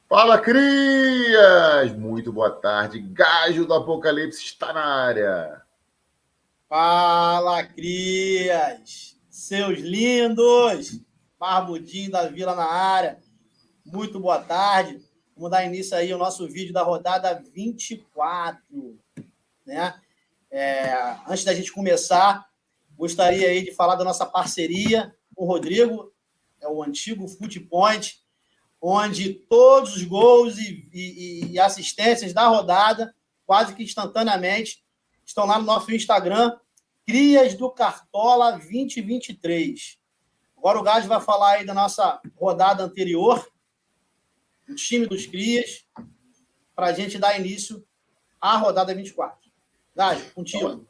Fala, crias! Muito boa tarde. Gajo do Apocalipse está na área. Fala, crias! Seus lindos! Barbudinho da Vila na área. Muito boa tarde. Vamos dar início aí ao nosso vídeo da rodada 24. Né? Antes da gente começar, gostaria aí de falar da nossa parceria com o Rodrigo, o antigo Footpoint, onde todos os gols e assistências da rodada, quase que instantaneamente, estão lá no nosso Instagram, Crias do Cartola 2023. Agora o Gás vai falar aí da nossa rodada anterior, o time dos Crias, para a gente dar início à rodada 24. Gás, contigo.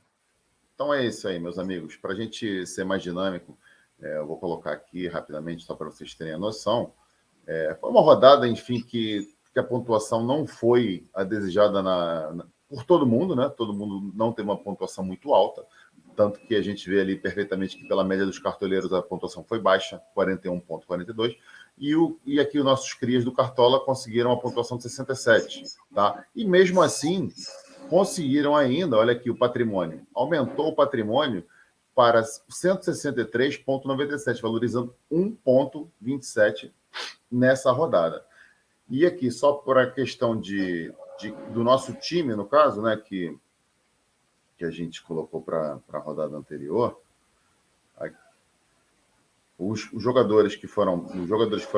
Então é isso aí, meus amigos. Para a gente ser mais dinâmico, eu vou colocar aqui rapidamente, só para vocês terem a noção. Foi uma rodada, enfim, que a pontuação não foi a desejada por todo mundo, né? Todo mundo não teve uma pontuação muito alta, tanto que a gente vê ali perfeitamente que pela média dos cartoleiros a pontuação foi baixa, 41,42, e aqui os nossos crias do Cartola conseguiram uma pontuação de 67, tá? E mesmo assim, conseguiram ainda, olha aqui o patrimônio, aumentou o patrimônio para 163,97, valorizando 1,27 nessa rodada. E aqui, só por a questão do nosso time, no caso, né, que a gente colocou para a rodada anterior, os jogadores que foram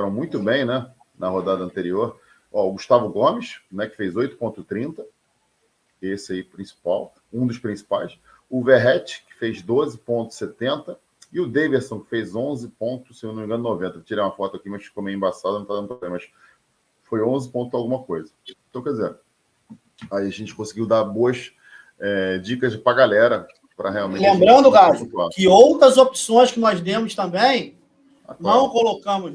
muito bem, né, na rodada anterior, o Gustavo Gomes, né, que fez 8,30, esse aí principal, um dos principais, o Verrete, que fez 12,70, e o Davidson, que fez 11 pontos, se eu não me engano, 90. Eu tirei uma foto aqui, mas ficou meio embaçado, não está dando problema, mas foi 11 pontos alguma coisa. Então, quer dizer, aí a gente conseguiu dar boas dicas para a galera, para realmente... Lembrando, Gás, que outras opções que nós demos também, claro. não colocamos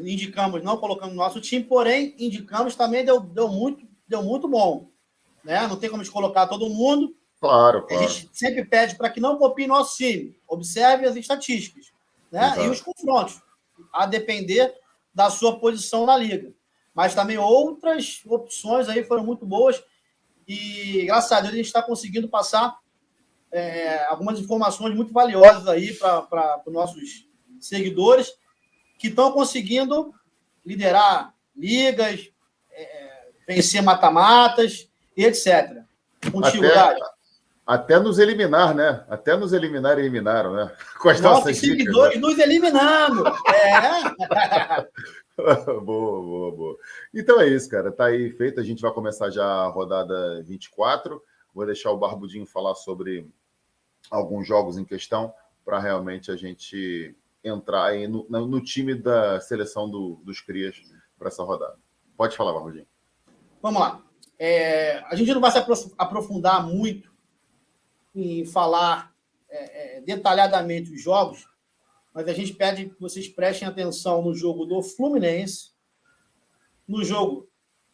no nosso time, porém, indicamos também deu muito bom. Né? Não tem como a gente colocar todo mundo. Claro. A gente sempre pede para que não copie nosso time. Observe as estatísticas, né? E os confrontos, a depender da sua posição na liga. Mas também outras opções aí foram muito boas e, graças a Deus, a gente está conseguindo passar algumas informações muito valiosas aí para os nossos seguidores que estão conseguindo liderar ligas, vencer mata-matas e etc. Contigo, Dário. Até nos eliminar, né? Até nos eliminar, eliminaram, né? Com as nossas seguidores, né? Nos eliminando. Boa. Então é isso, cara. Tá aí feito. A gente vai começar já a rodada 24. Vou deixar o Barbudinho falar sobre alguns jogos em questão para realmente a gente entrar aí no time da seleção dos Crias para essa rodada. Pode falar, Barbudinho. Vamos lá. A gente não vai se aprofundar muito em falar detalhadamente os jogos, mas a gente pede que vocês prestem atenção no jogo do Fluminense, no jogo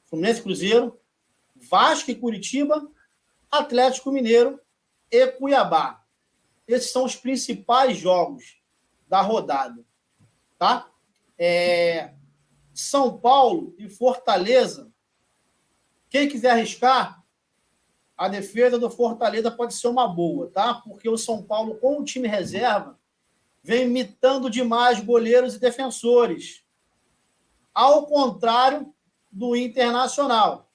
Fluminense-Cruzeiro, Vasco e Curitiba, Atlético Mineiro e Cuiabá. Esses são os principais jogos da rodada. Tá? São Paulo e Fortaleza. Quem quiser arriscar, a defesa do Fortaleza pode ser uma boa, tá? Porque o São Paulo, com o time reserva, vem imitando demais goleiros e defensores. Ao contrário do Internacional,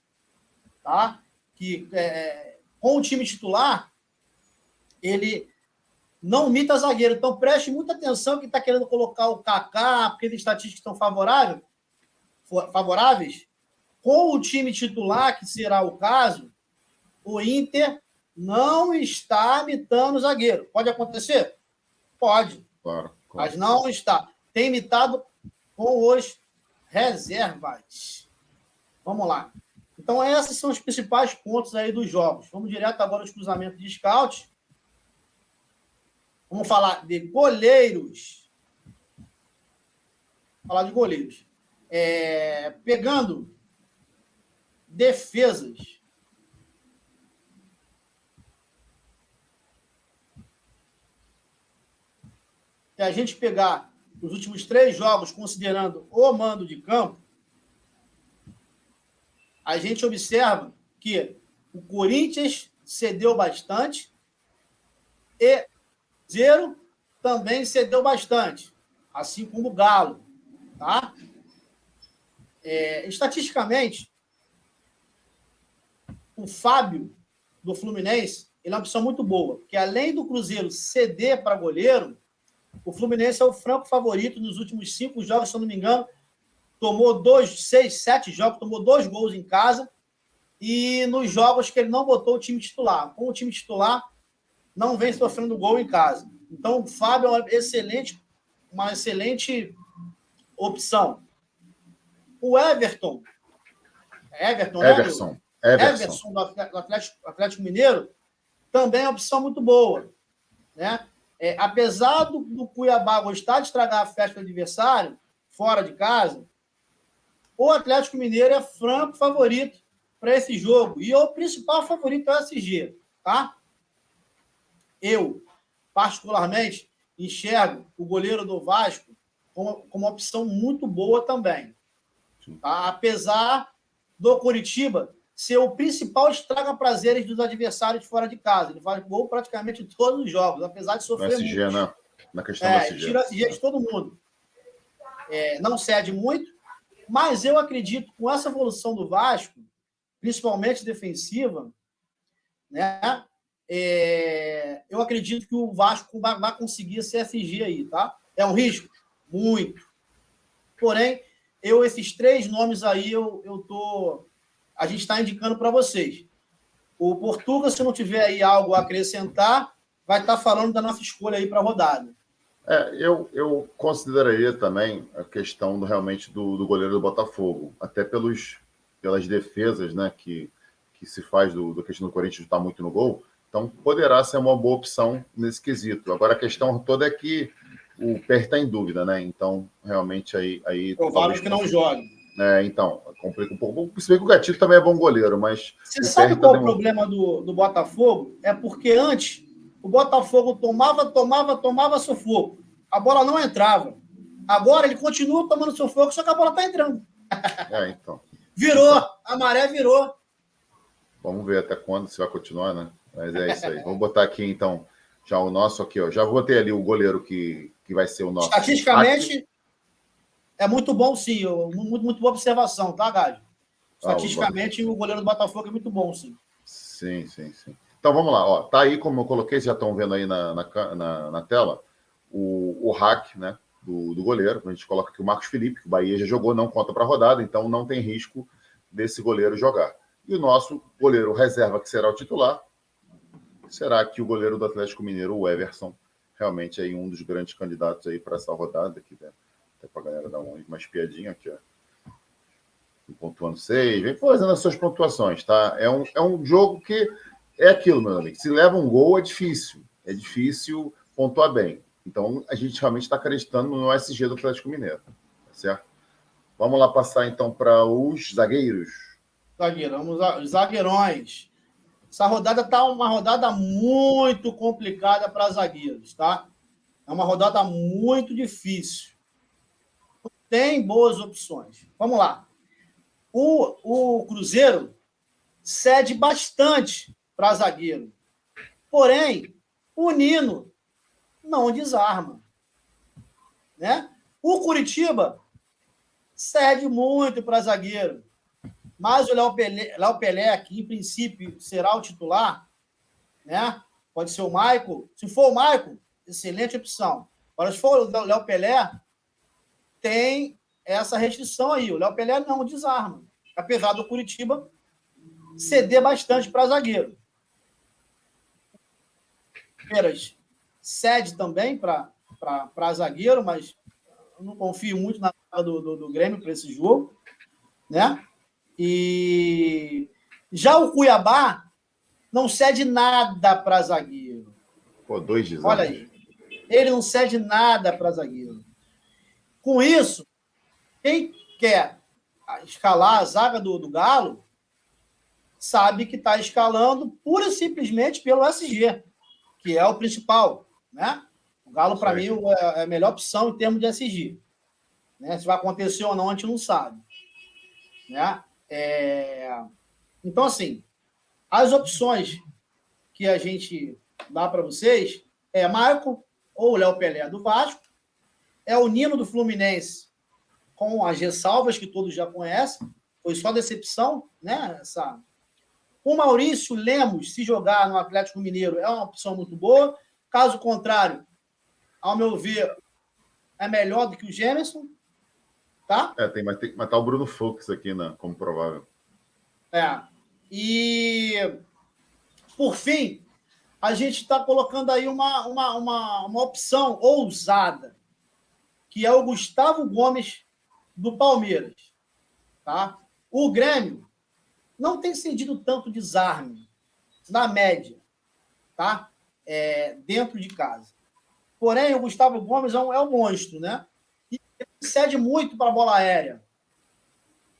tá? Que com o time titular, ele não imita zagueiro. Então, preste muita atenção que está querendo colocar o Kaká, porque as estatísticas estão favoráveis. Com o time titular, que será o caso, o Inter não está imitando o zagueiro. Pode acontecer? Pode. Claro. Mas não está. Tem imitado com os reservas. Vamos lá. Então, esses são os principais pontos aí dos jogos. Vamos direto agora aos cruzamentos de scout. Vamos falar de goleiros. Falar de goleiros. Pegando defesas. Se a gente pegar os últimos 3 jogos, considerando o mando de campo, a gente observa que o Corinthians cedeu bastante e o Cruzeiro também cedeu bastante, assim como o Galo. Tá? Estatisticamente, o Fábio, do Fluminense, ele é uma opção muito boa, porque além do Cruzeiro ceder para goleiro, o Fluminense é o franco favorito nos últimos 5 jogos, se eu não me engano, tomou 7 jogos, tomou 2 gols em casa, e nos jogos que ele não botou o time titular. Com o time titular, não vem sofrendo gol em casa. Então, o Fábio é uma excelente opção. O Everton, Everson do Atlético Mineiro, também é uma opção muito boa. Né? Apesar do Cuiabá gostar de estragar a festa do adversário, fora de casa, o Atlético Mineiro é franco favorito para esse jogo. E o principal favorito é o SG. Tá? Eu, particularmente, enxergo o goleiro do Vasco como uma opção muito boa também. Tá? Apesar do Coritiba ser o principal estraga-prazeres dos adversários fora de casa. Ele faz gol praticamente em todos os jogos, apesar de sofrer no SG, muito. Né? Na questão do SG. Tira o SG de todo mundo. Não cede muito, mas eu acredito que com essa evolução do Vasco, principalmente defensiva, né? Eu acredito que o Vasco vai conseguir esse SG aí, tá? É um risco? Muito. Porém, esses 3 nomes aí, a gente está indicando para vocês. O Portuga, se não tiver aí algo a acrescentar, vai estar falando da nossa escolha aí para a rodada. Eu consideraria também a questão realmente do goleiro do Botafogo, até pelas defesas, né, que se faz da questão do Corinthians estar muito no gol. Então, poderá ser uma boa opção nesse quesito. Agora, a questão toda é que o Per está em dúvida, né? Então, realmente, aí provável que não jogue. Então, complica um pouco. Se bem que o Gatito também é bom goleiro, mas... Você sabe qual é o problema do Botafogo? É porque antes o Botafogo tomava sufoco. A bola não entrava. Agora ele continua tomando sufoco, só que a bola está entrando. Então. A maré virou. Vamos ver até quando se vai continuar, né? Mas é isso aí. Vamos botar aqui, então, já o nosso aqui, ó. Já botei ali o goleiro que vai ser o nosso. Estatisticamente, é muito bom, sim. Muito boa observação, tá, Gádio? Estatisticamente, o goleiro do Botafogo é muito bom, sim. Sim. Então, vamos lá. Ó, tá aí, como eu coloquei, já estão vendo aí na tela, o hack, né, do goleiro. A gente coloca aqui o Marcos Felipe, que o Bahia já jogou, não conta para a rodada, então não tem risco desse goleiro jogar. E o nosso goleiro reserva, que será o titular, será que o goleiro do Atlético Mineiro, o Everson, realmente aí um dos grandes candidatos aí para essa rodada aqui, né? Até para a galera dar uma espiadinha aqui, ó. Pontuando 6, vem fazendo as suas pontuações, tá? É um jogo que é aquilo, meu amigo. Se leva um gol, é difícil pontuar bem. Então, a gente realmente está acreditando no SG do Atlético Mineiro, tá certo? Vamos lá passar, então, para os zagueiros. Os zagueirões. Essa rodada está uma rodada muito complicada para zagueiros, tá? É uma rodada muito difícil. Tem boas opções. Vamos lá. O Cruzeiro cede bastante para zagueiro. Porém, o Nino não desarma. Né? O Coritiba cede muito para zagueiro. Mas o Léo Pelé, que em princípio será o titular, né? Pode ser o Maicon. Se for o Maicon, excelente opção. Agora, se for o Léo Pelé, tem essa restrição aí. O Léo Pelé não desarma. Apesar do Coritiba ceder bastante para zagueiro. Palmeiras cede também para zagueiro, mas eu não confio muito na do Grêmio para esse jogo, né? E já o Cuiabá não cede nada para zagueiro. Pô, 2 desarmes. Olha aí. Ele não cede nada para zagueiro. Com isso, quem quer escalar a zaga do Galo sabe que está escalando pura e simplesmente pelo SG, que é o principal, né? O Galo, para mim, é a melhor opção em termos de SG. Né? Se vai acontecer ou não, a gente não sabe. Né? Então, assim, as opções que a gente dá para vocês é Maicon ou Léo Pelé do Vasco, é o Nino do Fluminense, com as ressalvas que todos já conhecem, foi só decepção, né? O Maurício Lemos, se jogar no Atlético Mineiro, é uma opção muito boa. Caso contrário, ao meu ver, é melhor do que o Gemerson, tá? Mas tem que matar o Bruno Fux aqui, né, como provável. E, por fim, a gente está colocando aí uma opção ousada, que é o Gustavo Gomes do Palmeiras. Tá? O Grêmio não tem cedido tanto desarme, na média, tá? Dentro de casa. Porém, o Gustavo Gomes é um monstro, né? E ele cede muito para a bola aérea.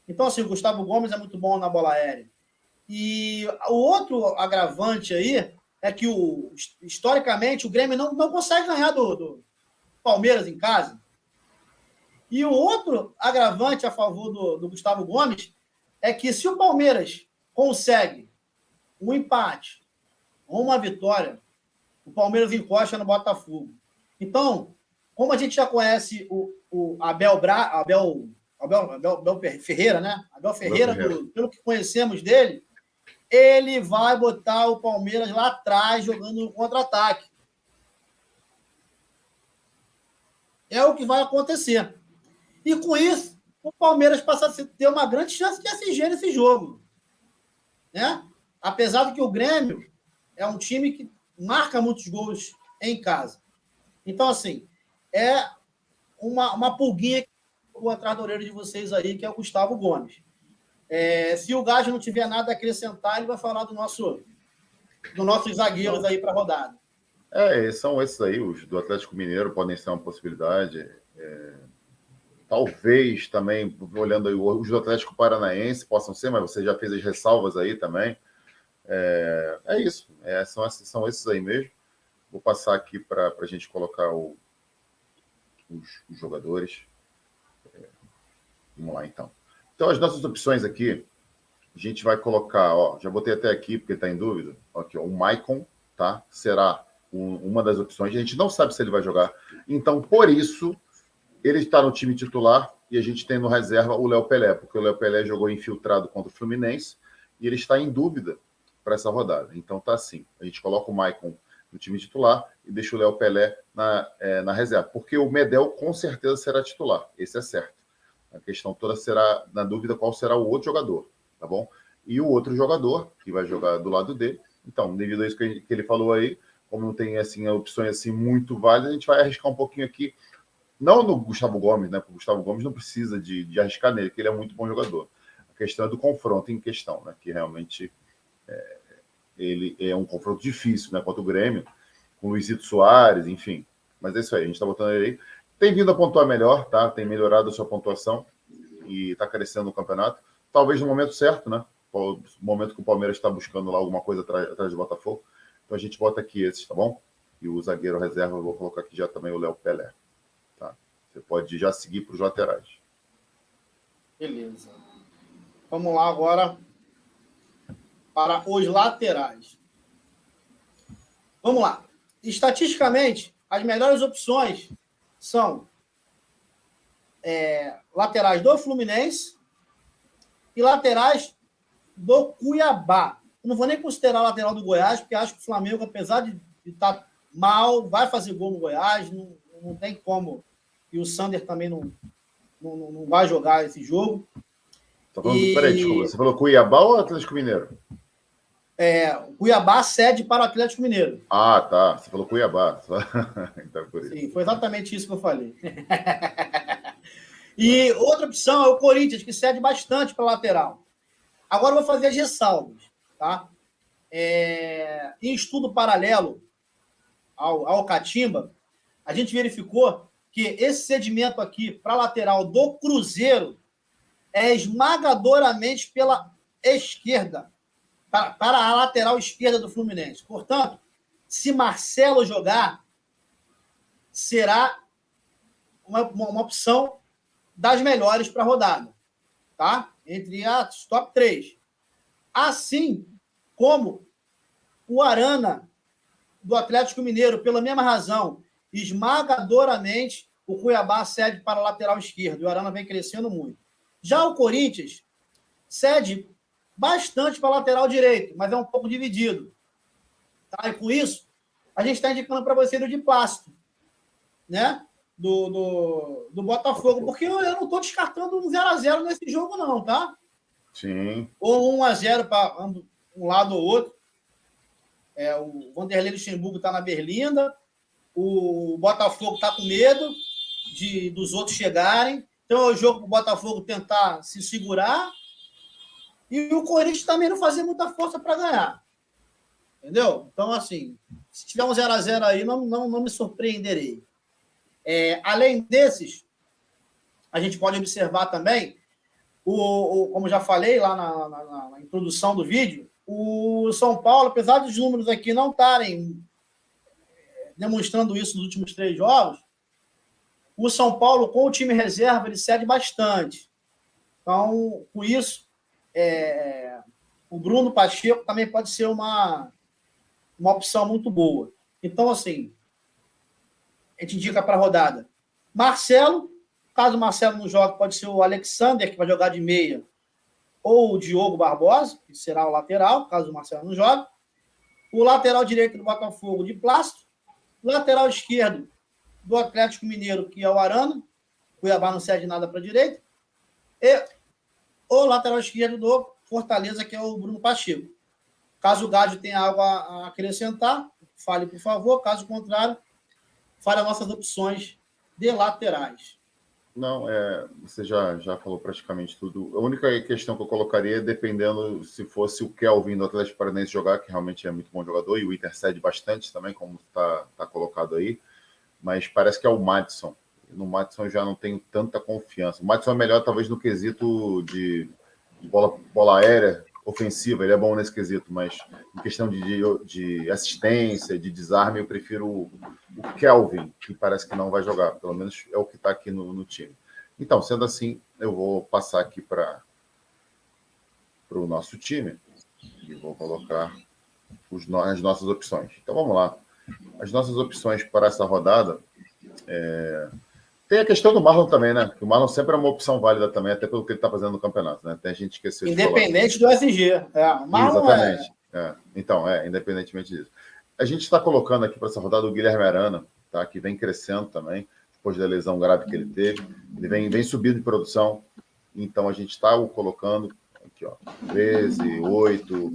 Então, assim, o Gustavo Gomes é muito bom na bola aérea. E o outro agravante aí é que, historicamente, o Grêmio não consegue ganhar do Palmeiras em casa. E o outro agravante a favor do Gustavo Gomes é que, se o Palmeiras consegue um empate ou uma vitória, o Palmeiras encosta no Botafogo. Então, como a gente já conhece o Abel Ferreira, né? Abel Ferreira, pelo que conhecemos dele, ele vai botar o Palmeiras lá atrás, jogando no contra-ataque. É o que vai acontecer. E com isso, o Palmeiras passa a ter uma grande chance de assistir nesse jogo. Né? Apesar de que o Grêmio é um time que marca muitos gols em casa. Então, assim, é uma pulguinha que eu vou atrás da orelha de vocês aí, que é o Gustavo Gomes. Se o Gás não tiver nada a acrescentar, ele vai falar dos nossos zagueiros aí para a rodada. São esses aí, os do Atlético Mineiro podem ser uma possibilidade. Talvez também, olhando aí, os do Atlético Paranaense possam ser, mas você já fez as ressalvas aí também. Isso. São esses aí mesmo. Vou passar aqui para a gente colocar os jogadores. Vamos lá, então. Então, as nossas opções aqui, a gente vai colocar, já botei até aqui, porque está em dúvida. Aqui, o Maicon, tá? Será uma das opções. A gente não sabe se ele vai jogar. Então, por isso, ele está no time titular e a gente tem no reserva o Léo Pelé, porque o Léo Pelé jogou infiltrado contra o Fluminense e ele está em dúvida para essa rodada. Então, tá assim. A gente coloca o Maicon no time titular e deixa o Léo Pelé na reserva, porque o Medel com certeza será titular. Esse é certo. A questão toda será, na dúvida, qual será o outro jogador, tá bom? E o outro jogador, que vai jogar do lado dele. Então, devido a isso que ele falou aí, como não tem assim, opções assim, muito válidas, a gente vai arriscar um pouquinho aqui. Não no Gustavo Gomes, né? Porque o Gustavo Gomes não precisa de arriscar nele, porque ele é muito bom jogador. A questão é do confronto em questão, né? Que realmente ele é um confronto difícil, né? Contra o Grêmio, com o Luizito Soares, enfim. Mas é isso aí, a gente está botando ele aí. Tem vindo a pontuar melhor, tá? Tem melhorado a sua pontuação e está crescendo no campeonato. Talvez no momento certo, né? O momento que o Palmeiras está buscando lá alguma coisa atrás do Botafogo. Então a gente bota aqui esses, tá bom? E o zagueiro reserva, eu vou colocar aqui já também o Léo Pelé. Tá? Você pode já seguir para os laterais. Beleza. Vamos lá agora para os laterais. Vamos lá. Estatisticamente, as melhores opções são laterais do Fluminense e laterais do Cuiabá. Eu não vou nem considerar a lateral do Goiás, porque acho que o Flamengo, apesar de estar mal, vai fazer gol no Goiás, não tem como. E o Sander também não vai jogar esse jogo. Peraí, desculpa. Você falou Cuiabá ou Atlético Mineiro? O Cuiabá cede para o Atlético Mineiro. Ah, tá. Você falou Cuiabá. Então, por isso. Sim, foi exatamente isso que eu falei. E outra opção é o Corinthians, que cede bastante para a lateral. Agora eu vou fazer as ressalvas. Tá? Em estudo paralelo ao Catimba, a gente verificou que esse cedimento aqui para a lateral do Cruzeiro é esmagadoramente pela esquerda, para a lateral esquerda do Fluminense. Portanto, se Marcelo jogar, será uma opção das melhores para a rodada. tá? Entre as top 3. Assim como o Arana, do Atlético Mineiro, pela mesma razão, esmagadoramente, o Cuiabá cede para a lateral esquerdo. E o Arana vem crescendo muito. Já o Corinthians cede bastante para a lateral direito, mas é um pouco dividido. Tá? E com isso, a gente está indicando para você o de Plástico, né? Do Botafogo, porque eu não estou descartando um 0x0 nesse jogo, não, tá? Sim. Ou 1x0 para um lado ou outro. O Vanderlei Luxemburgo está na Berlinda, o Botafogo está com medo dos outros chegarem. Então é o jogo para o Botafogo tentar se segurar e o Corinthians também não fazer muita força para ganhar. Entendeu? Então, assim, se tiver um 0x0 aí, não me surpreenderei. Além desses, a gente pode observar também, como já falei lá na introdução do vídeo, o São Paulo, apesar dos números aqui não estarem demonstrando isso nos últimos 3 jogos, o São Paulo, com o time reserva, ele cede bastante. Então, com isso, o Bruno Pacheco também pode ser uma opção muito boa. Então, assim, a gente indica para a rodada Marcelo. Caso o Marcelo não jogue, pode ser o Alexander, que vai jogar de meia, ou o Diogo Barbosa, que será o lateral, caso o Marcelo não jogue. O lateral direito do Botafogo, de Plástico. Lateral esquerdo do Atlético Mineiro, que é o Arana. Cuiabá não cede nada para a direita. E o lateral esquerdo do Fortaleza, que é o Bruno Pacheco. Caso o Gádio tenha algo a acrescentar, fale, por favor. Caso contrário, fale as nossas opções de laterais. Não, você já falou praticamente tudo. A única questão que eu colocaria é dependendo se fosse o Kelvin do Atlético Paranaense jogar, que realmente é muito bom jogador, e o Inter cede bastante também, como está colocado aí, mas parece que é o Madison. No Madison eu já não tenho tanta confiança. O Madison é melhor, talvez, no quesito de bola aérea ofensiva, ele é bom nesse quesito, mas em questão de assistência, de desarme, eu prefiro o Kelvin, que parece que não vai jogar, pelo menos é o que está aqui no time. Então, sendo assim, eu vou passar aqui para o nosso time e vou colocar as nossas opções. Então, vamos lá. As nossas opções para essa rodada tem a questão do Marlon também, né? Que o Marlon sempre é uma opção válida também, até pelo que ele está fazendo no campeonato, né? Até a gente esqueceu de falar. Independente do SG. O Marlon exatamente. Então, independentemente disso. A gente está colocando aqui para essa rodada o Guilherme Arana, tá? Que vem crescendo também, depois da lesão grave que ele teve. Ele vem subindo de produção. Então, a gente está o colocando aqui, ó, 13, 8,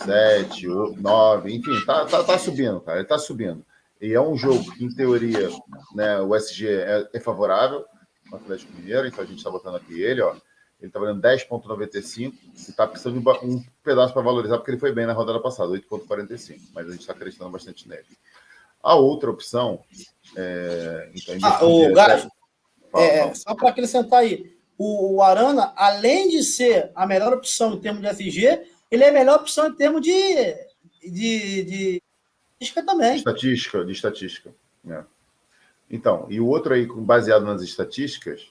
7, 9, enfim, tá subindo, cara. Ele está subindo. E é um jogo que, em teoria, né, o SG é favorável ao Atlético Mineiro, então a gente está botando aqui ele, ó. Ele está valendo 10,95 e está precisando de um pedaço para valorizar, porque ele foi bem na rodada passada, 8,45, mas a gente está acreditando bastante nele. A outra opção o Gádio, só para acrescentar aí, o Arana, além de ser a melhor opção em termos de SG, ele é a melhor opção em termos de também. De estatística. Então, e o outro aí, baseado nas estatísticas,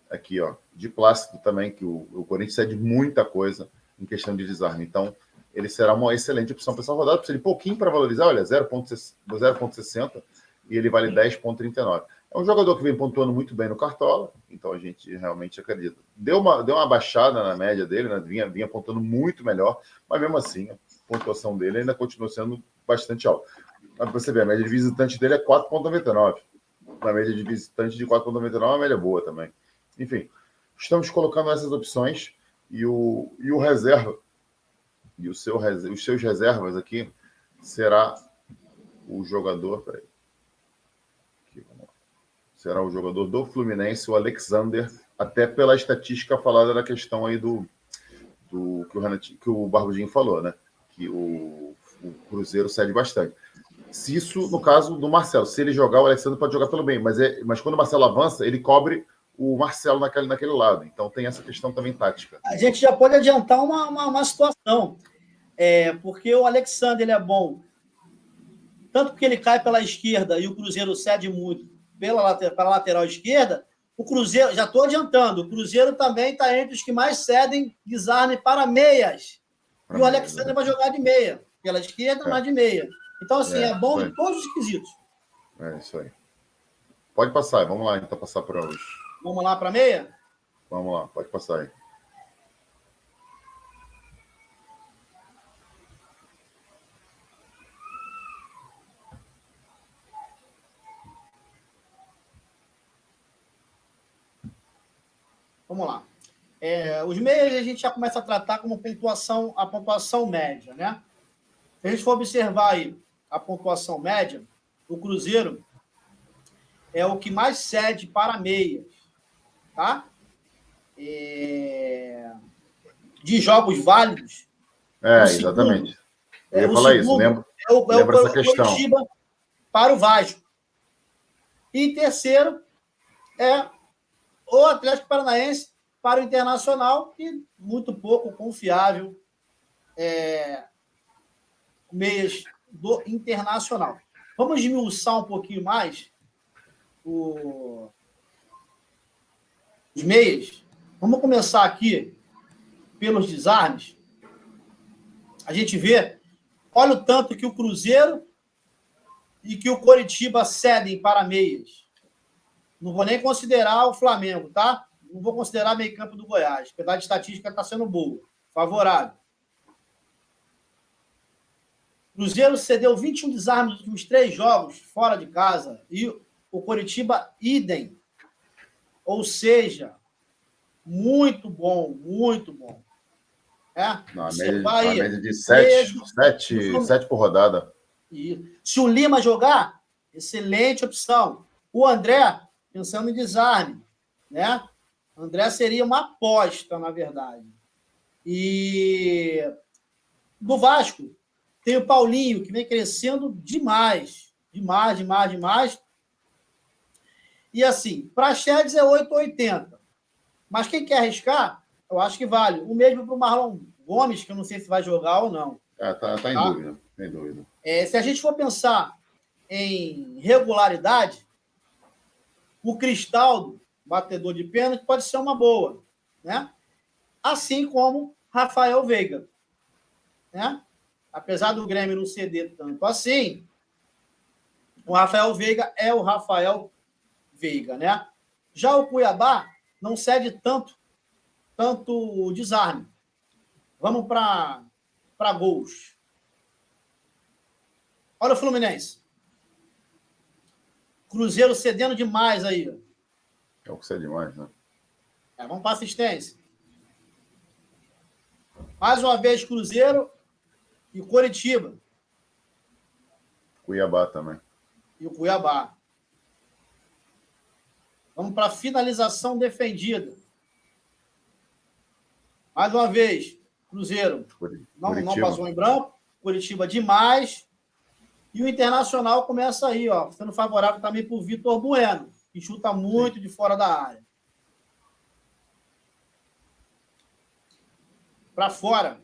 aqui, ó, de Plástico também, que o Corinthians cede muita coisa em questão de desarme. Então, ele será uma excelente opção para essa rodada. Precisa de pouquinho para valorizar, olha, 0,60 e ele vale 10,39. É um jogador que vem pontuando muito bem no Cartola, então a gente realmente acredita. Deu uma baixada na média dele, né? Vinha pontuando muito melhor, mas mesmo assim, a pontuação dele ainda continua sendo bastante alta. Mas você vê, a média de visitante dele é 4,99. Na média de visitante de 4,99 é uma média boa também. Enfim, estamos colocando essas opções e o reserva e os seus reservas aqui será o jogador. Peraí. Aqui, vamos lá. Será o jogador do Fluminense, o Alexander, até pela estatística falada da questão aí que o Barbudinho falou, né? Que o Cruzeiro cede bastante. Se isso, no caso do Marcelo, se ele jogar, o Alexander pode jogar pelo bem, mas quando o Marcelo avança, ele cobre o Marcelo naquele lado. Então tem essa questão também tática. A gente já pode adiantar uma situação. Porque o Alexander ele é bom, tanto porque ele cai pela esquerda e o Cruzeiro cede muito pela lateral esquerda, O Cruzeiro, já estou adiantando, o Cruzeiro também está entre os que mais cedem desarme para meias. E o Alexandre vai jogar de meia, pela esquerda, mas de meia. Então, assim, é bom em todos os quesitos. É isso aí. Pode passar, vamos lá, então, passar para os... Vamos lá para meia? Vamos lá, pode passar aí. Vamos lá. Os meias a gente já começa a tratar como a pontuação média, né? Se a gente for observar aí a pontuação média, o Cruzeiro é o que mais cede para meias, tá? De jogos válidos. Exatamente. Eu ia falar isso, lembra essa questão. Coritiba para o Vasco. E em terceiro é o Atlético Paranaense para o Internacional, e muito pouco confiável meias do Internacional. Vamos esmiuçar um pouquinho mais os meias. Vamos começar aqui pelos desarmes. A gente vê, olha o tanto que o Cruzeiro e que o Coritiba cedem para meias. Não vou nem considerar o Flamengo, tá? Não vou considerar meio campo do Goiás, apesar de estatística está sendo boa, favorável. O Cruzeiro cedeu 21 desarmes nos últimos 3 jogos fora de casa e o Coritiba, idem. Ou seja, muito bom, muito bom. A média de 7 por rodada. E se o Lima jogar, excelente opção. O André, pensando em desarme, né? O André seria uma aposta, na verdade. E do Vasco, tem o Paulinho, que vem crescendo demais. Demais. E assim, para Chedes é 8,80. Mas quem quer arriscar, eu acho que vale. O mesmo para o Marlon Gomes, que eu não sei se vai jogar ou não. Tá em dúvida. Sem dúvida. Se a gente for pensar em regularidade, o Cristaldo, batedor de pênalti, pode ser uma boa, né? Assim como Rafael Veiga, né? Apesar do Grêmio não ceder tanto assim, o Rafael Veiga é o Rafael Veiga, né? Já o Cuiabá não cede tanto desarme. Vamos para gols. Olha o Fluminense. Cruzeiro cedendo demais aí. É o que cede demais, né? Vamos para assistência. Mais uma vez, Cruzeiro e Coritiba. Cuiabá também. E o Cuiabá. Vamos para finalização defendida. Mais uma vez, Cruzeiro não passou em branco. Coritiba demais. E o Internacional começa aí, ó, sendo favorável também para o Vitor Bueno, que chuta muito de fora da área. Para fora.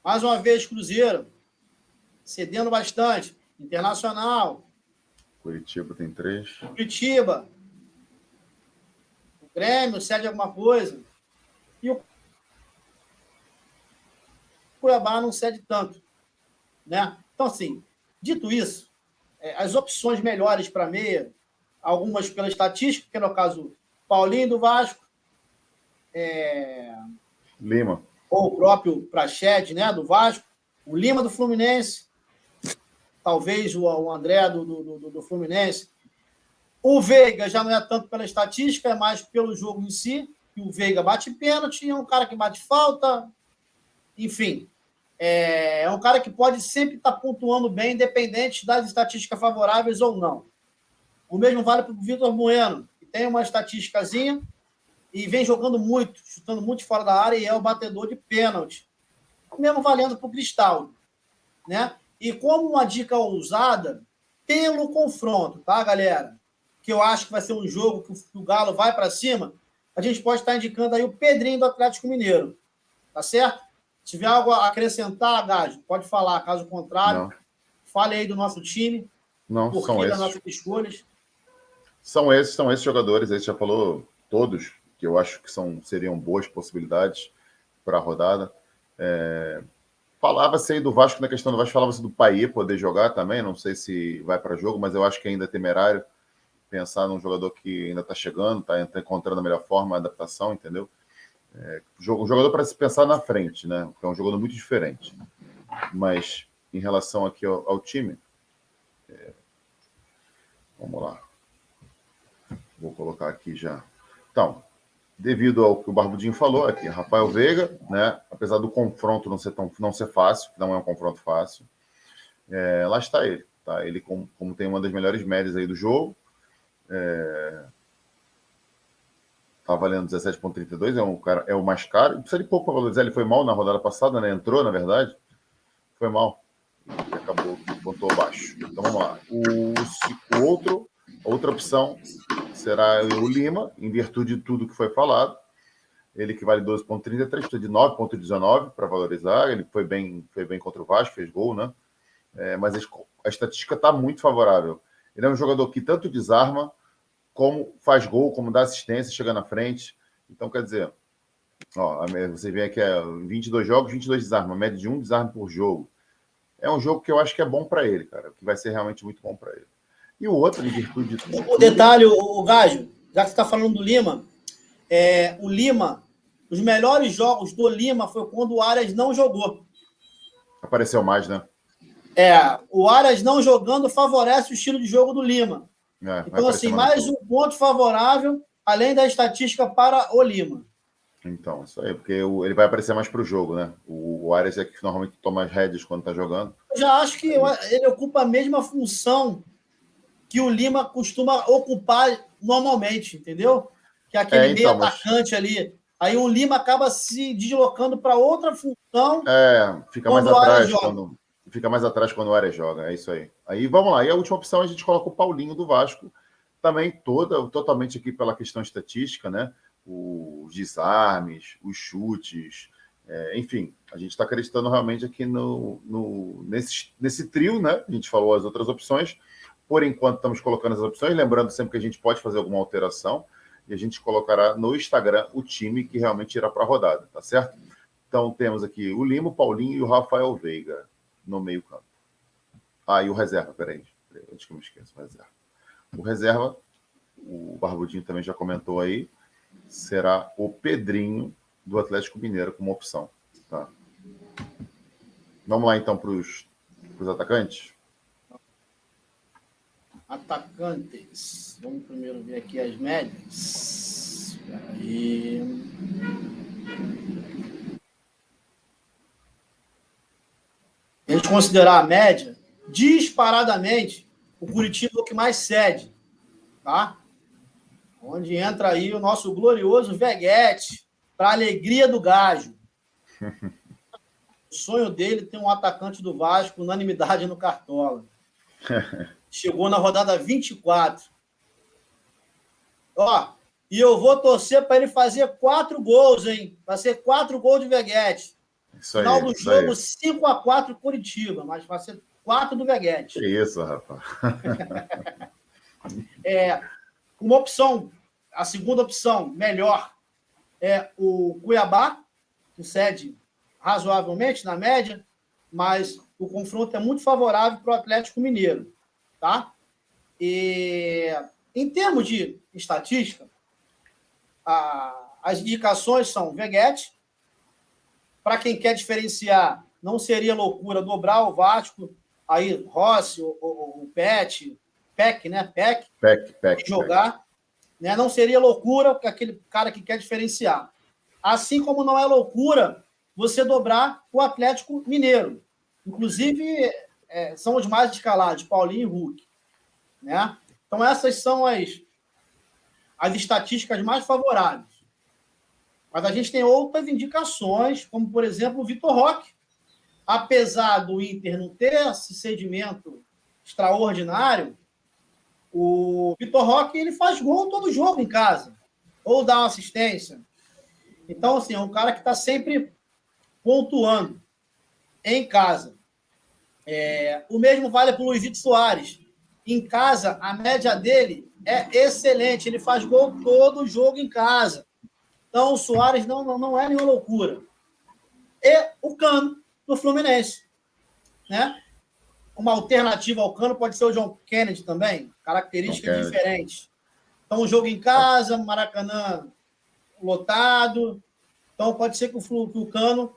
Mais uma vez, Cruzeiro. Cedendo bastante. Internacional. Curitiba tem 3. Curitiba. O Grêmio cede alguma coisa. E o Cuiabá não cede tanto, né? Então, assim, dito isso, as opções melhores para meia, algumas pela estatística, que no caso, Paulinho do Vasco, Lima. Ou o próprio Prached, né, do Vasco, o Lima do Fluminense, talvez o André do Fluminense. O Veiga já não é tanto pela estatística, é mais pelo jogo em si, que o Veiga bate pênalti, é um cara que bate falta, enfim. É um cara que pode sempre estar pontuando bem, independente das estatísticas favoráveis ou não. O mesmo vale para o Vitor Bueno, que tem uma estatísticazinha e vem jogando muito, chutando muito fora da área e é o batedor de pênalti. O mesmo valendo para o Cristaldo, né? E como uma dica ousada, pelo confronto, tá, galera? Que eu acho que vai ser um jogo que o Galo vai para cima, a gente pode estar indicando aí o Pedrinho do Atlético Mineiro, tá certo? Se tiver algo a acrescentar, Gajo, pode falar. Caso contrário, fale aí do nosso time. Não, por são que das esses. nossas escolhas. São esses jogadores, aí você já falou todos, que eu acho que seriam boas possibilidades para a rodada. Falava-se aí do Vasco, na questão do Vasco, falava-se do Payet poder jogar também, não sei se vai para jogo, mas eu acho que ainda é temerário pensar num jogador que ainda está chegando, está encontrando a melhor forma, a adaptação, entendeu? Um jogador para se pensar na frente, né? É um jogador muito diferente. Mas em relação aqui ao time, vamos lá. Vou colocar aqui já. Então, devido ao que o Barbudinho falou aqui, Rafael Veiga, né? Apesar do confronto não ser fácil, não é um confronto fácil, lá está ele. Tá? Ele, como tem uma das melhores médias aí do jogo, tá valendo 17,32, é o mais caro. Precisa de pouco para valorizar, ele foi mal na rodada passada, né? Entrou, na verdade, foi mal. E acabou, botou baixo. Então vamos lá. Outra opção será o Lima, em virtude de tudo que foi falado. Ele que vale 12,33, precisa de 9,19 para valorizar. Ele foi bem contra o Vasco, fez gol, né? Mas a estatística está muito favorável. Ele é um jogador que tanto desarma, como faz gol, como dá assistência, chega na frente. Então, quer dizer, você vê aqui 22 jogos, 22 desarma, média de 1 desarme por jogo. É um jogo que eu acho que é bom para ele, cara, que vai ser realmente muito bom para ele. E o outro, em virtude de tudo... O detalhe, o Gajo, já que você está falando do Lima, o Lima, os melhores jogos do Lima foi quando o Arias não jogou. Apareceu mais, né? O Arias não jogando favorece o estilo de jogo do Lima. Então, assim, mais um ponto favorável, além da estatística para o Lima. Então, isso aí, porque ele vai aparecer mais para o jogo, né? O Arias é que normalmente toma as rédeas quando está jogando. Eu já acho que ele ocupa a mesma função que o Lima costuma ocupar normalmente, entendeu? Que é aquele meio atacante ali. Aí o Lima acaba se deslocando para outra função. Fica mais atrás quando o Arias joga, é isso aí. Aí vamos lá. E a última opção a gente coloca o Paulinho do Vasco, também totalmente aqui pela questão estatística, né? Os desarmes, os chutes, enfim, a gente está acreditando realmente aqui nesse trio, né? A gente falou as outras opções. Por enquanto, estamos colocando as opções, lembrando sempre que a gente pode fazer alguma alteração e a gente colocará no Instagram o time que realmente irá para a rodada, tá certo? Então, temos aqui o Lima, o Paulinho e o Rafael Veiga no meio-campo. E o reserva, peraí, antes que eu me esqueça, o reserva. O reserva, o Barbudinho também já comentou aí, será o Pedrinho do Atlético Mineiro como opção. Tá? Vamos lá, então, para os atacantes? Atacantes. Vamos primeiro ver aqui as médias. Espera aí. A gente considerar a média, disparadamente, o Curitiba é o que mais cede. Tá? Onde entra aí o nosso glorioso Veguete, para a alegria do Gajo. O sonho dele tem um atacante do Vasco, unanimidade no Cartola. Chegou na rodada 24. E eu vou torcer para ele fazer 4 gols, hein? Vai ser 4 gols de Veguete. Final do jogo, 5-4 Curitiba, mas vai ser 4 do Veguete. Que isso, rapaz. Uma opção, a segunda opção, melhor, é o Cuiabá, que cede razoavelmente na média, mas o confronto é muito favorável para o Atlético Mineiro. Tá? E, em termos de estatística, as indicações são Veguete. Para quem quer diferenciar, não seria loucura dobrar o Vasco, aí Rossi, o Peck, né? Peck jogar. Né? Não seria loucura para aquele cara que quer diferenciar. Assim como não é loucura você dobrar o Atlético Mineiro. Inclusive, são os mais escalados, Paulinho e Hulk. Né? Então, essas são as estatísticas mais favoráveis. Mas a gente tem outras indicações, como, por exemplo, o Vitor Roque. Apesar do Inter não ter esse cedimento extraordinário, o Vitor Roque ele faz gol todo jogo em casa, ou dá uma assistência. Então, assim, é um cara que está sempre pontuando em casa. O mesmo vale para o Luizito Soares. Em casa, a média dele é excelente. Ele faz gol todo jogo em casa. Então, o Soares não é nenhuma loucura. E o Cano, do Fluminense. Né? Uma alternativa ao Cano pode ser o John Kennedy também. Características diferentes. Então, o jogo em casa, Maracanã lotado. Então, pode ser que o Cano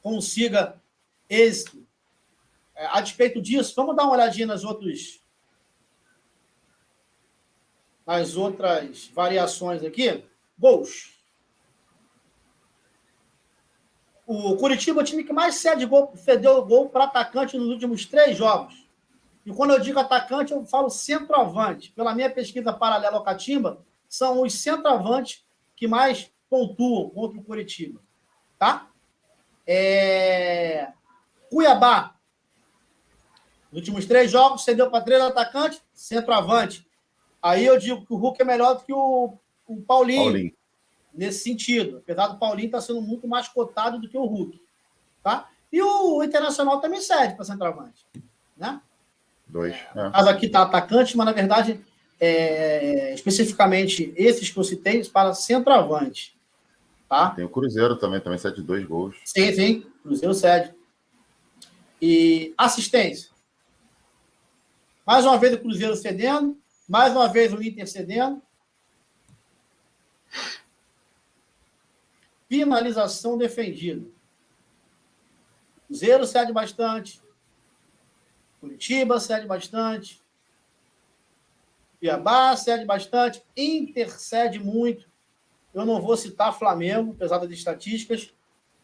consiga êxito. A despeito disso, vamos dar uma olhadinha nas outras variações aqui. Gols. O Curitiba é o time que mais cedeu gol para atacante nos últimos 3 jogos. E quando eu digo atacante, eu falo centroavante. Pela minha pesquisa paralela ao Catimba, são os centroavantes que mais pontuam contra o Curitiba. Tá? Cuiabá. Nos últimos 3 jogos, cedeu para 3 atacantes, centroavante. Aí eu digo que o Hulk é melhor do que o Paulinho. Nesse sentido. Apesar do Paulinho estar sendo muito mais cotado do que o Hulk. Tá? E o Internacional também cede para centroavante. Né? 2. No caso aqui está atacante, mas na verdade, especificamente esses que eu citei, para centroavante. Tá? Tem o Cruzeiro também cede 2 gols. Sim. Cruzeiro cede. E assistência. Mais uma vez o Cruzeiro cedendo, mais uma vez o Inter cedendo. Finalização defendida. Cruzeiro cede bastante. Curitiba cede bastante. Cuiabá cede bastante. Inter cede muito. Eu não vou citar Flamengo, apesar das estatísticas,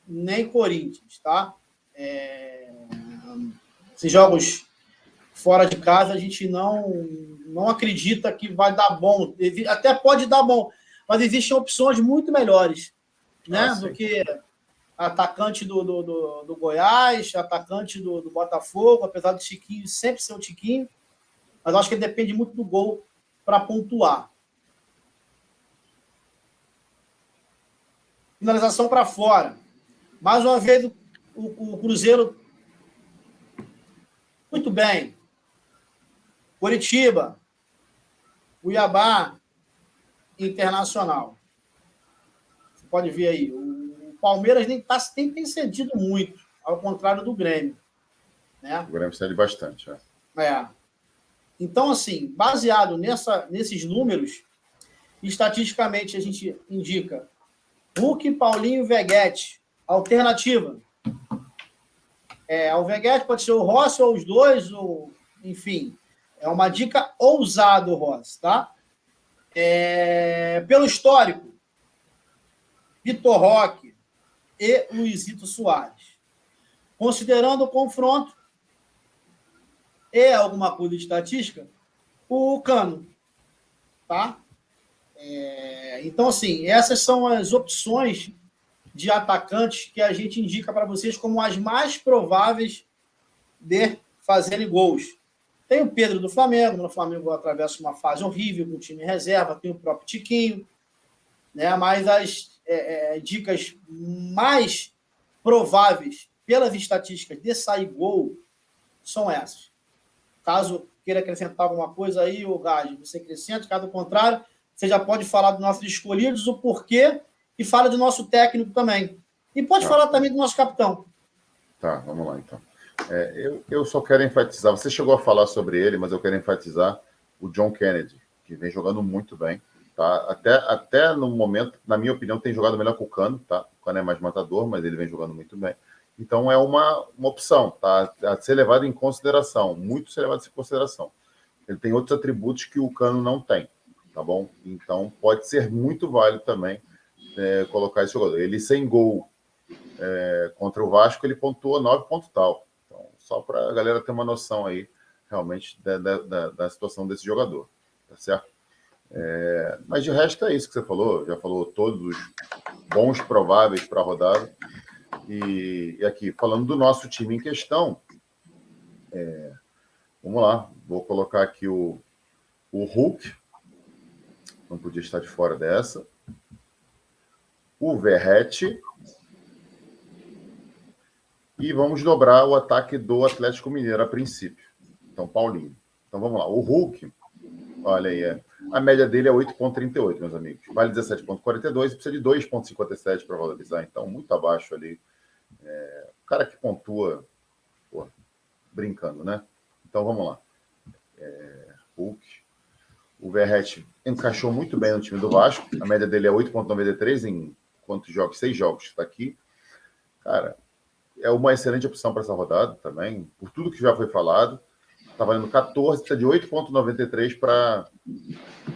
nem Corinthians, tá? Esses jogos fora de casa, a gente não acredita que vai dar bom. Até pode dar bom, mas existem opções muito melhores, né? Do que atacante do Goiás, atacante do Botafogo, apesar do Chiquinho sempre ser o Chiquinho, mas eu acho que ele depende muito do gol para pontuar. Finalização para fora. Mais uma vez, o Cruzeiro muito bem. Curitiba, Cuiabá, Internacional. Você pode ver aí. O Palmeiras nem tem cedido muito, ao contrário do Grêmio. Né? O Grêmio cede bastante. Então, assim, baseado nesses números, estatisticamente a gente indica Hulk, Paulinho e Veguete. Alternativa. O Veguete pode ser o Rossi ou os dois, ou, enfim. É uma dica ousada o Rossi, tá? Pelo histórico, Vitor Roque e Luizito Soares. Considerando o confronto e alguma coisa de estatística, o Cano. Tá? Então, assim, essas são as opções de atacantes que a gente indica para vocês como as mais prováveis de fazerem gols. Tem o Pedro do Flamengo, no Flamengo atravessa uma fase horrível com o time reserva, tem o próprio Tiquinho, né? Mas as dicas mais prováveis pelas estatísticas de sair gol são essas. Caso queira acrescentar alguma coisa aí, o Gás, você acrescenta, caso contrário, você já pode falar dos nossos escolhidos, o porquê, e fala do nosso técnico também. E pode falar também do nosso capitão. Tá, vamos lá, então. Eu só quero enfatizar, você chegou a falar sobre ele, mas eu quero enfatizar o John Kennedy, que vem jogando muito bem. Tá? Até no momento, na minha opinião, tem jogado melhor que o Cano. Tá? O Cano é mais matador, mas ele vem jogando muito bem. Então é uma opção, tá? A ser levado em consideração, muito ser levado em consideração. Ele tem outros atributos que o Cano não tem, tá bom? Então pode ser muito válido também colocar esse jogador. Ele sem gol contra o Vasco, ele pontua 9 pontos tal. Então, só para a galera ter uma noção aí, realmente, da situação desse jogador, tá certo? Mas de resto é isso que você falou, já falou todos os bons prováveis para a rodada. E aqui, falando do nosso time em questão, vamos lá, vou colocar aqui o Hulk, não podia estar de fora dessa, o Verratti, e vamos dobrar o ataque do Atlético Mineiro a princípio. Então, Paulinho. Então, vamos lá. O Hulk, Olha aí, a média dele é 8,38, meus amigos. Vale 17,42 e precisa de 2,57 para valorizar. Então, muito abaixo ali. O cara que pontua, pô, brincando, né? Então, vamos lá. Hulk. O Verratti encaixou muito bem no time do Vasco. A média dele é 8,93 em quantos jogos? 6 jogos está aqui. Cara, é uma excelente opção para essa rodada também, por tudo que já foi falado. Está valendo 14, precisa de 8,93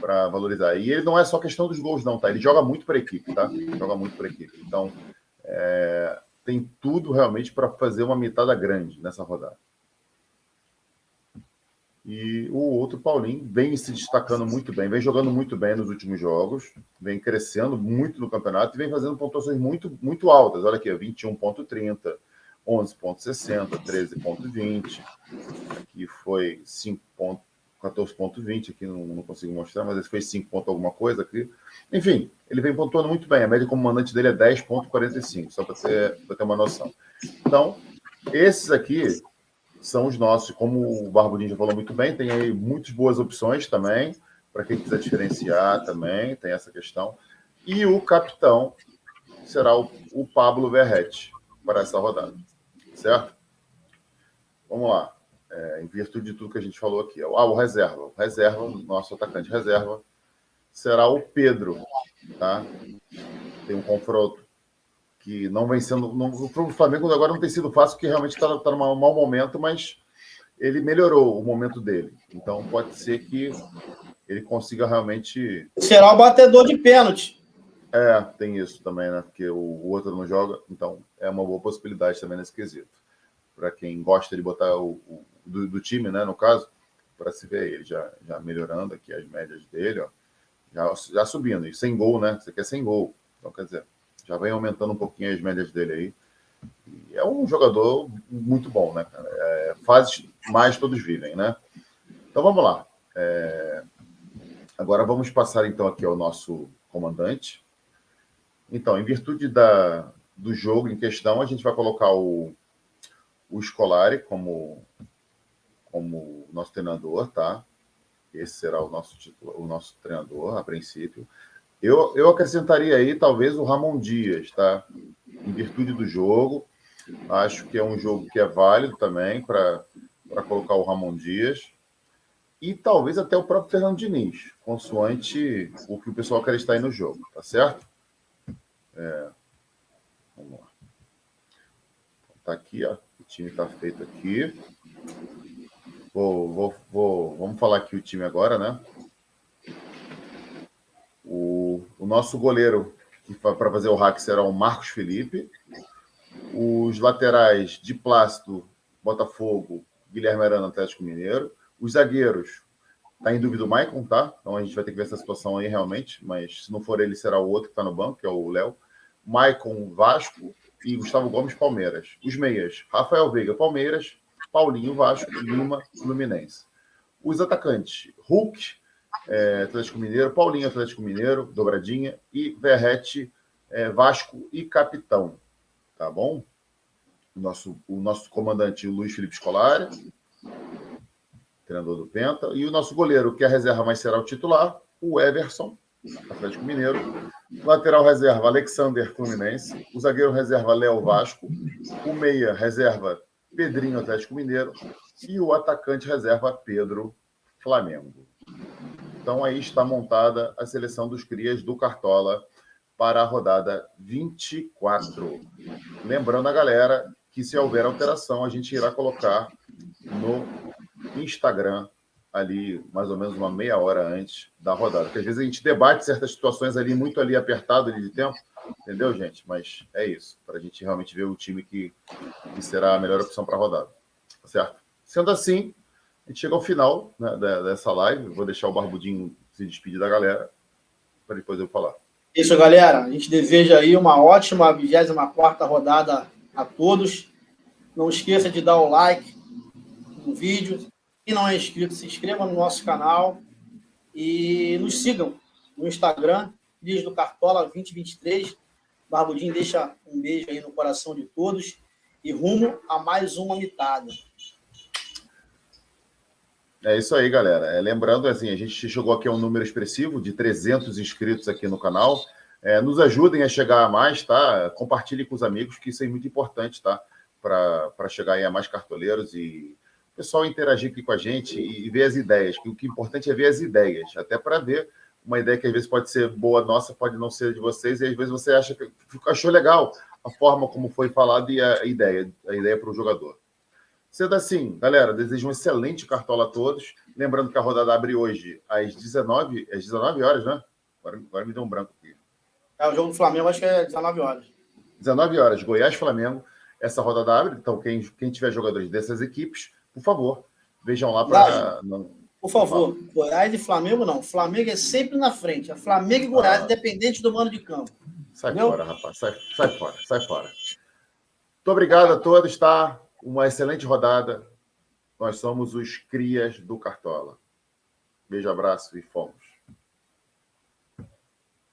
para valorizar. E ele não é só questão dos gols, não, tá? Ele joga muito para a equipe, tá? Joga muito para a equipe. Então, tem tudo realmente para fazer uma mitada grande nessa rodada. E o outro, Paulinho, vem se destacando muito bem, vem jogando muito bem nos últimos jogos, vem crescendo muito no campeonato e vem fazendo pontuações muito, muito altas. Olha aqui, 21,30, 11,60, 13,20. Aqui foi 14,20, aqui não consigo mostrar, mas esse foi 5 ponto alguma coisa aqui. Enfim, ele vem pontuando muito bem. A média como mandante dele é 10,45, só para ter uma noção. Então, esses aqui são os nossos. Como o Barbudinho já falou muito bem, tem aí muitas boas opções também, para quem quiser diferenciar também, tem essa questão. E o capitão será o Pablo Verratti para essa rodada, certo? Vamos lá. Em virtude de tudo que a gente falou aqui. O reserva. O reserva, nosso atacante reserva, será o Pedro, tá? Tem um confronto que não vem sendo... O Flamengo agora não tem sido fácil, porque realmente está num mau momento, mas ele melhorou o momento dele. Então, pode ser que ele consiga realmente... Será o batedor de pênalti. Tem isso também, né? Porque o outro não joga. Então, é uma boa possibilidade também nesse quesito. Para quem gosta de botar do time, né? No caso, para se ver ele já melhorando aqui as médias dele, ó. Já subindo. E sem gol, né? Você quer sem gol. Então, quer dizer, já vem aumentando um pouquinho as médias dele aí. E é um jogador muito bom, né, cara? Fases mais todos vivem, né? Então, vamos lá. Agora, vamos passar, então, aqui ao nosso comandante. Então, em virtude do jogo em questão, a gente vai colocar o Scolari como nosso treinador, tá? Esse será o nosso treinador, a princípio. Eu acrescentaria aí, talvez, o Ramon Dias, tá? Em virtude do jogo. Acho que é um jogo que é válido também para colocar o Ramon Dias. E talvez até o próprio Fernando Diniz, consoante o que o pessoal quer estar aí no jogo, tá certo? Vamos lá. Tá aqui, ó. O time está feito aqui. Vamos falar aqui o time agora, né? O nosso goleiro para fazer o hack será o Marcos Felipe. Os laterais de Plácido, Botafogo, Guilherme Arana, Atlético Mineiro. Os zagueiros, tá em dúvida o Maicon, tá? Então a gente vai ter que ver essa situação aí realmente, mas se não for ele, será o outro que está no banco, que é o Léo. Maicon, Vasco e Gustavo Gomes, Palmeiras. Os meias, Rafael Veiga, Palmeiras, Paulinho, Vasco, Lima, Fluminense. Os atacantes, Hulk, Atlético Mineiro, Paulinho, Atlético Mineiro, dobradinha, e Verratti, Vasco e capitão. Tá bom? O nosso comandante, o Luiz Felipe Scolari, treinador do Penta, e o nosso goleiro, que é a reserva, mas será o titular, o Everson, Atlético Mineiro. Lateral reserva, Alexander, Fluminense. O zagueiro reserva, Léo, Vasco. O meia reserva, Pedrinho, Atlético Mineiro. E o atacante reserva, Pedro, Flamengo. Então aí está montada a seleção dos crias do Cartola para a rodada 24. Lembrando a galera que, se houver alteração, a gente irá colocar no Instagram ali, mais ou menos uma meia hora antes da rodada. Porque às vezes a gente debate certas situações ali, muito ali apertado ali de tempo, entendeu, gente? Mas é isso, para a gente realmente ver o time que será a melhor opção para a rodada. Certo? Sendo assim, a gente chega ao final, né, dessa live. Vou deixar o Barbudinho se despedir da galera, para depois eu falar. Isso, galera. A gente deseja aí uma ótima 24ª rodada a todos. Não esqueça de dar o like no vídeo. Quem não é inscrito, se inscreva no nosso canal e nos sigam no Instagram, Crias do Cartola 2023. Barbudinho deixa um beijo aí no coração de todos e rumo a mais uma mitada. É isso aí, galera. Lembrando, assim, a gente chegou aqui a um número expressivo de 300 inscritos aqui no canal. Nos ajudem a chegar a mais, tá? Compartilhem com os amigos, que isso é muito importante, tá? Para chegar aí a mais cartoleiros e o pessoal interagir aqui com a gente e ver as ideias. Que o que é importante é ver as ideias, até para ver uma ideia que às vezes pode ser boa nossa, pode não ser de vocês, e às vezes você achou legal a forma como foi falado e a ideia para o jogador. Sendo assim, galera, desejo um excelente Cartola a todos. Lembrando que a rodada abre hoje às 19 horas, né? Agora me deu um branco aqui. O jogo do Flamengo acho que é 19 horas. 19 horas, Goiás-Flamengo. Essa rodada abre, então quem tiver jogadores dessas equipes, por favor, vejam lá para... Por favor, Goiás e Flamengo não. Flamengo é sempre na frente. É Flamengo e Goiás, independente do mano de campo. Sai fora, rapaz. Sai fora. Muito obrigado a todos, tá? Uma excelente rodada. Nós somos os crias do Cartola. Beijo, abraço e fomos.